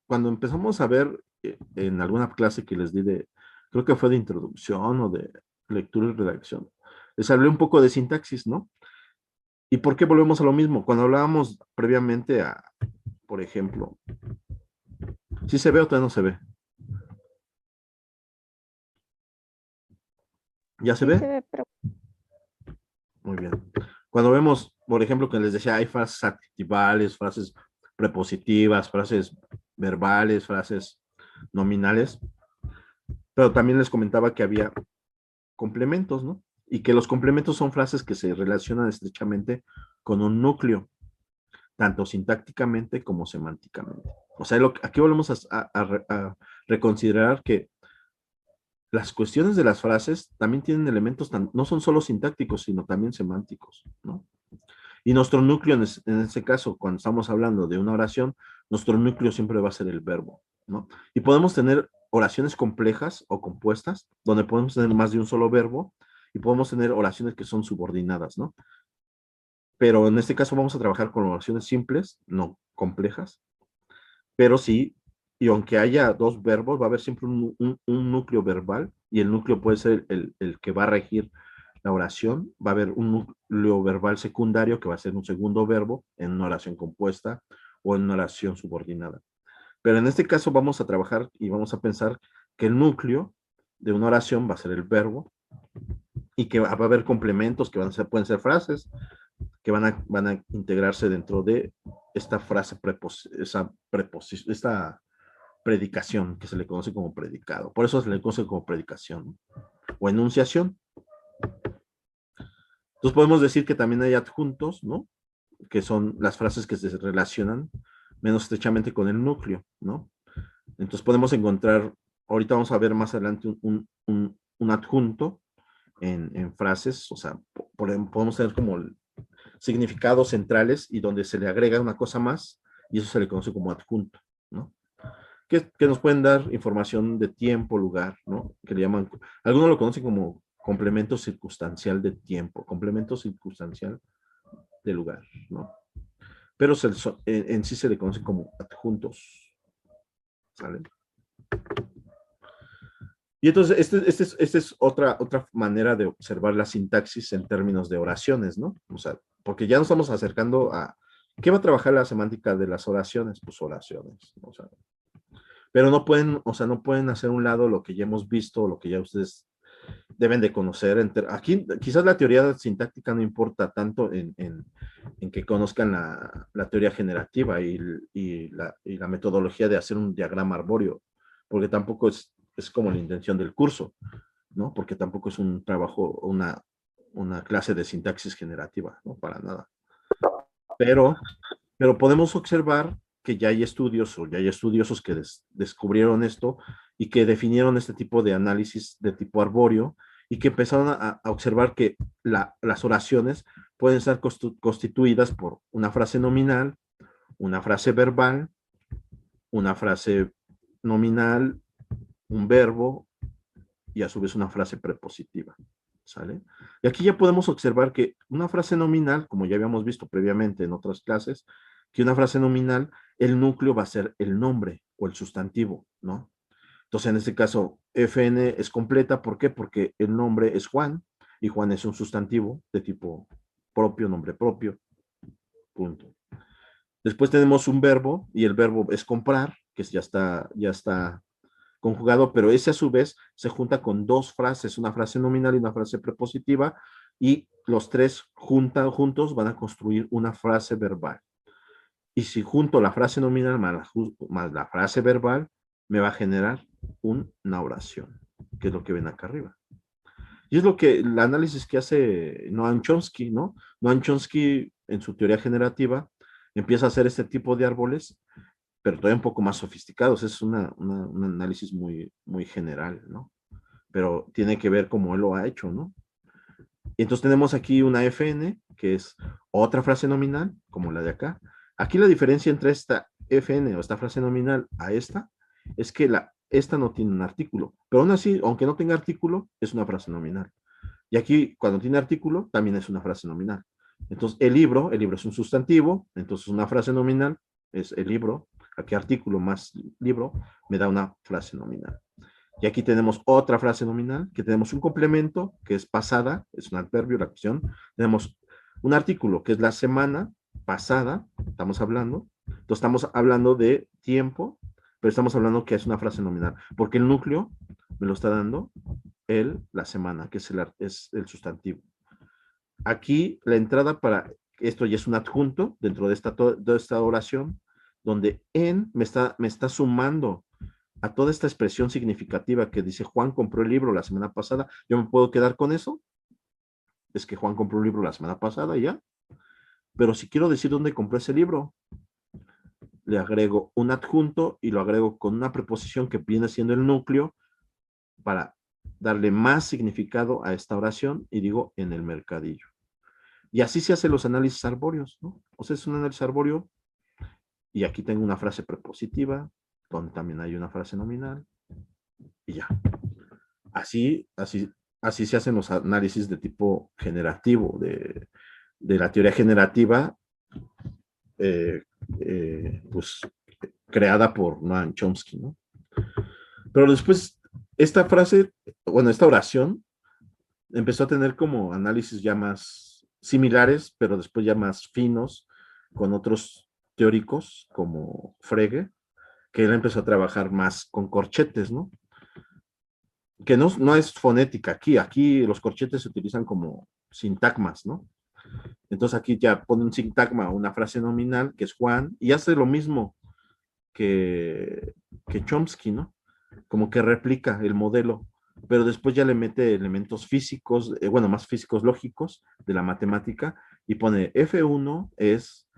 cuando empezamos a ver en alguna clase que les di de, creo que fue de introducción o de lectura y redacción, les hablé un poco de sintaxis, ¿no? ¿Y por qué volvemos a lo mismo? Cuando hablábamos previamente a, por ejemplo, ¿sí se ve o todavía no se ve? ¿Ya se Sí se ve? ve, pero Muy bien. Cuando vemos, por ejemplo, que les decía, hay frases adjetivales, frases prepositivas, frases verbales, frases nominales, pero también les comentaba que había complementos, ¿no? Y que los complementos son frases que se relacionan estrechamente con un núcleo, tanto sintácticamente como semánticamente. O sea, aquí volvemos a reconsiderar que las cuestiones de las frases también tienen elementos, no son solo sintácticos, sino también semánticos, ¿no? Y nuestro núcleo, en ese caso, cuando estamos hablando de una oración, nuestro núcleo siempre va a ser el verbo, ¿no? Y podemos tener oraciones complejas o compuestas, donde podemos tener más de un solo verbo, y podemos tener oraciones que son subordinadas, ¿no? Pero en este caso vamos a trabajar con oraciones simples, no complejas, pero sí, y aunque haya dos verbos, va a haber siempre un núcleo verbal, y el núcleo puede ser el que va a regir la oración. Va a haber un núcleo verbal secundario que va a ser un segundo verbo en una oración compuesta o en una oración subordinada. Pero en este caso vamos a trabajar y vamos a pensar que el núcleo de una oración va a ser el verbo, y que va a haber complementos que pueden ser frases que van a integrarse dentro de esta frase, esta predicación, que se le conoce como predicado. Por eso se le conoce como predicación, ¿no? O enunciación. Entonces podemos decir que también hay adjuntos, ¿no? Que son las frases que se relacionan menos estrechamente con el núcleo, ¿no? Entonces podemos encontrar, ahorita vamos a ver más adelante un adjunto en frases, o sea, podemos tener como significados centrales y donde se le agrega una cosa más, y eso se le conoce como adjunto, ¿no? Que nos pueden dar información de tiempo, lugar, ¿no? Que le llaman, algunos lo conocen como complemento circunstancial de tiempo, complemento circunstancial de lugar, ¿no? Pero en sí se le conoce como adjuntos, ¿sale? Y entonces, esta es otra manera de observar la sintaxis en términos de oraciones, ¿no? O sea, porque ya nos estamos acercando a, ¿qué va a trabajar la semántica de las oraciones? Pues oraciones, ¿no? O sea, pero no pueden, o sea, no pueden hacer a un lado lo que ya hemos visto, lo que ya ustedes deben de conocer. Aquí quizás la teoría sintáctica no importa tanto en que conozcan la teoría generativa y la metodología de hacer un diagrama arbóreo, porque tampoco es como la intención del curso, ¿no? Porque tampoco es un trabajo, una clase de sintaxis generativa, ¿no? Para nada. Pero, pero podemos observar que ya hay estudios o ya hay estudiosos que descubrieron esto y que definieron este tipo de análisis de tipo arbóreo, y que empezaron a observar que las oraciones pueden estar constituidas por una frase nominal, una frase verbal, una frase nominal, un verbo y a su vez una frase prepositiva, ¿sale? Y aquí ya podemos observar que una frase nominal, como ya habíamos visto previamente en otras clases, que una frase nominal, el núcleo va a ser el nombre o el sustantivo, ¿no? Entonces, en este caso, FN es completa. ¿Por qué? Porque el nombre es Juan, y Juan es un sustantivo de tipo propio, nombre propio, punto. Después tenemos un verbo, y el verbo es comprar, que ya está conjugado, pero ese a su vez se junta con dos frases, una frase nominal y una frase prepositiva, y los tres juntos van a construir una frase verbal. Y si junto la frase nominal más la frase verbal, me va a generar una oración, que es lo que ven acá arriba. Y es lo que el análisis que hace Noam Chomsky, ¿no? Noam Chomsky, en su teoría generativa, empieza a hacer este tipo de árboles, pero todavía un poco más sofisticados. Es un análisis muy general, ¿no? Pero tiene que ver cómo él lo ha hecho, ¿no? Y entonces tenemos aquí una FN, que es otra frase nominal, como la de acá. Aquí la diferencia entre esta FN o esta frase nominal a esta es que esta no tiene un artículo, pero aún así, aunque no tenga artículo, es una frase nominal. Y aquí, cuando tiene artículo, también es una frase nominal. Entonces, el libro es un sustantivo, entonces una frase nominal es el libro, aquí artículo más libro, me da una frase nominal. Y aquí tenemos otra frase nominal, que tenemos un complemento, que es pasada, es un adverbio, la acción. Tenemos un artículo, que es la semana pasada, estamos hablando. Entonces estamos hablando de tiempo, pero estamos hablando que es una frase nominal, porque el núcleo me lo está dando la semana, que es el sustantivo. Aquí la entrada para esto ya es un adjunto dentro de esta oración, donde en me está sumando a toda esta expresión significativa que dice Juan compró el libro la semana pasada. Yo me puedo quedar con eso. Es que Juan compró un libro la semana pasada y ya. Pero si quiero decir dónde compró ese libro, le agrego un adjunto y lo agrego con una preposición que viene siendo el núcleo para darle más significado a esta oración y digo en el mercadillo. Y así se hacen los análisis arbóreos, ¿no? O sea, es un análisis arbóreo y aquí tengo una frase prepositiva, donde también hay una frase nominal y ya. Así se hacen los análisis de tipo generativo, de la teoría generativa, pues creada por Noam Chomsky, ¿no? Pero después, esta frase, bueno, esta oración empezó a tener como análisis ya más similares, pero después ya más finos, con otros teóricos como Frege, que él empezó a trabajar más con corchetes, ¿no? Que no es fonética aquí los corchetes se utilizan como sintagmas, ¿no? Entonces aquí ya pone un sintagma, una frase nominal, que es Juan, y hace lo mismo que Chomsky, ¿no? Como que replica el modelo, pero después ya le mete elementos físicos, bueno, más físicos lógicos de la matemática, y pone F1 es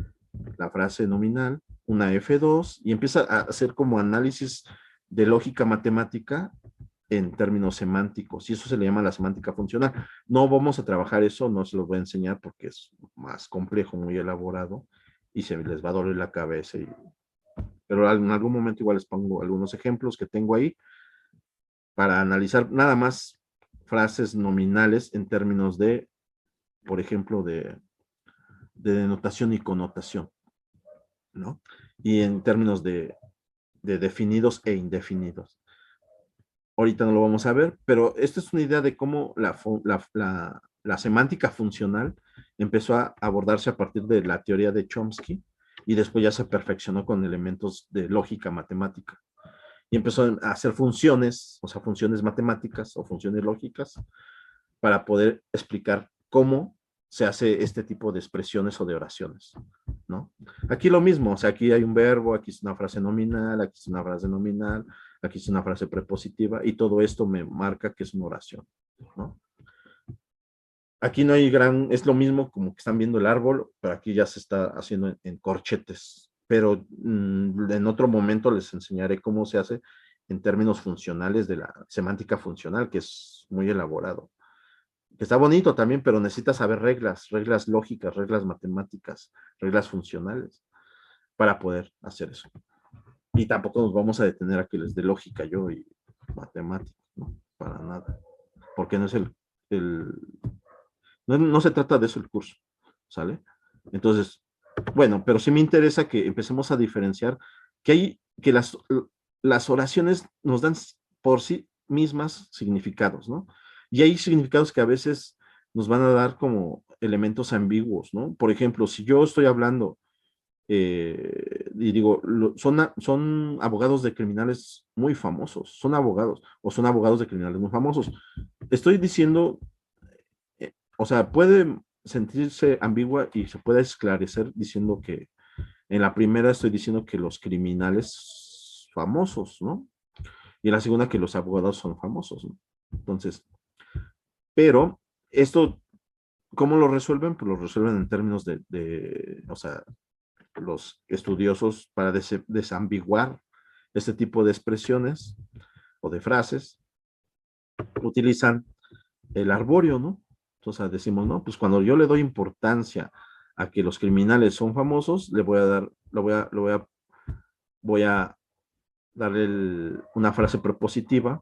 la frase nominal, una F2, y empieza a hacer como análisis de lógica matemática en términos semánticos, y eso se le llama la semántica funcional. No vamos a trabajar eso, no se lo voy a enseñar porque es más complejo, muy elaborado, y se les va a doler la cabeza. Pero en algún momento igual les pongo algunos ejemplos que tengo ahí para analizar nada más frases nominales en términos de, por ejemplo, de denotación y connotación, ¿no? Y en términos de definidos e indefinidos. Ahorita no lo vamos a ver, pero esta es una idea de cómo la semántica funcional empezó a abordarse a partir de la teoría de Chomsky y después ya se perfeccionó con elementos de lógica matemática. Y empezó a hacer funciones, o sea, funciones matemáticas o funciones lógicas para poder explicar cómo se hace este tipo de expresiones o de oraciones, ¿no? Aquí lo mismo, o sea, aquí hay un verbo, aquí es una frase nominal, aquí es una frase nominal, aquí es una frase prepositiva, y todo esto me marca que es una oración, ¿no? Aquí no hay es lo mismo como que están viendo el árbol, pero aquí ya se está haciendo en corchetes, pero en otro momento les enseñaré cómo se hace en términos funcionales de la semántica funcional, que es muy elaborado. Está bonito también, pero necesitas saber reglas lógicas, reglas matemáticas, reglas funcionales para poder hacer eso. Y tampoco nos vamos a detener a que les dé lógica yo y matemática, ¿no? Para nada. Porque no es no se trata de eso el curso, ¿sale? Entonces, bueno, pero sí me interesa que empecemos a diferenciar que las oraciones nos dan por sí mismas significados, ¿no? Y hay significados que a veces nos van a dar como elementos ambiguos, ¿no? Por ejemplo, si yo estoy hablando y digo, son abogados de criminales muy famosos, son abogados, o son abogados de criminales muy famosos. Estoy diciendo, o sea, puede sentirse ambigua y se puede esclarecer diciendo que en la primera estoy diciendo que los criminales famosos, ¿no? Y en la segunda que los abogados son famosos, ¿no? Entonces, pero esto, ¿cómo lo resuelven? Pues lo resuelven en términos o sea, los estudiosos para desambiguar este tipo de expresiones o de frases, utilizan el arbóreo, ¿no? Entonces decimos, no, pues cuando yo le doy importancia a que los criminales son famosos, le voy a dar, voy a darle una frase prepositiva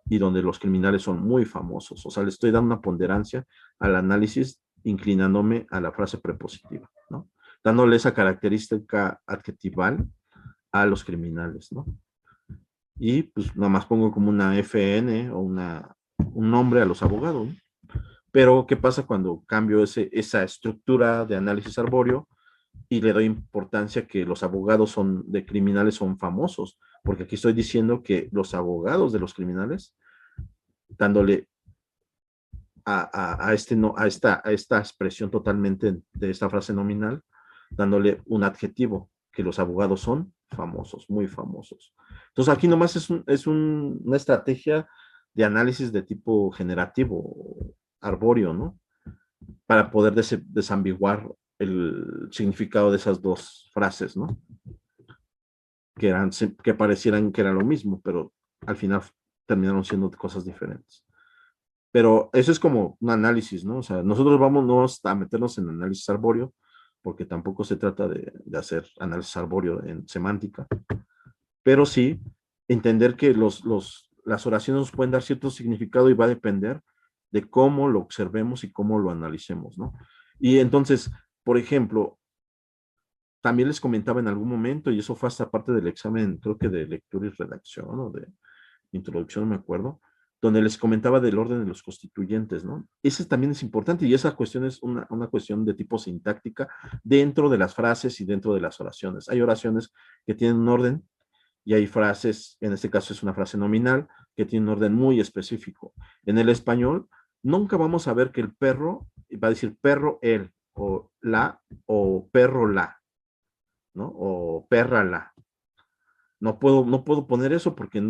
y donde los criminales son muy famosos. O sea, le estoy dando una ponderancia al análisis inclinándome a la frase prepositiva, ¿no? Dándole esa característica adjetival a los criminales, ¿no? Y pues nada más pongo como una FN o un nombre a los abogados, ¿no? Pero, ¿qué pasa cuando cambio esa estructura de análisis arbóreo y le doy importancia que los abogados de criminales son famosos? Porque aquí estoy diciendo que los abogados de los criminales, dándole no, a esta expresión totalmente de esta frase nominal, dándole un adjetivo, que los abogados son famosos, muy famosos. Entonces aquí nomás una estrategia de análisis de tipo generativo, arbóreo, ¿no? Para poder desambiguar el significado de esas dos frases, ¿no? Que parecieran que era lo mismo, pero al final terminaron siendo cosas diferentes. Pero eso es como un análisis, ¿no? O sea, nosotros vamos a meternos en análisis arbóreo, porque tampoco se trata de hacer análisis arbóreo en semántica, pero sí entender que las oraciones nos pueden dar cierto significado y va a depender de cómo lo observemos y cómo lo analicemos, ¿no? Y entonces, por ejemplo, también les comentaba en algún momento, y eso fue hasta parte del examen, creo que de lectura y redacción o de introducción, no me acuerdo, donde les comentaba del orden de los constituyentes, ¿no? Ese también es importante y esa cuestión es una cuestión de tipo sintáctica dentro de las frases y dentro de las oraciones. Hay oraciones que tienen un orden y hay frases, en este caso es una frase nominal, que tiene un orden muy específico. En el español, nunca vamos a ver que el perro va a decir perro él, o perro la, ¿no? O perra la. No puedo poner eso porque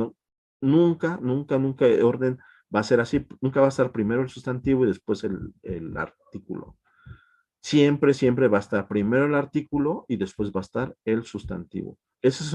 nunca el orden va a ser así. Nunca va a estar primero el sustantivo y después el artículo. Siempre va a estar primero el artículo y después va a estar el sustantivo. Ese es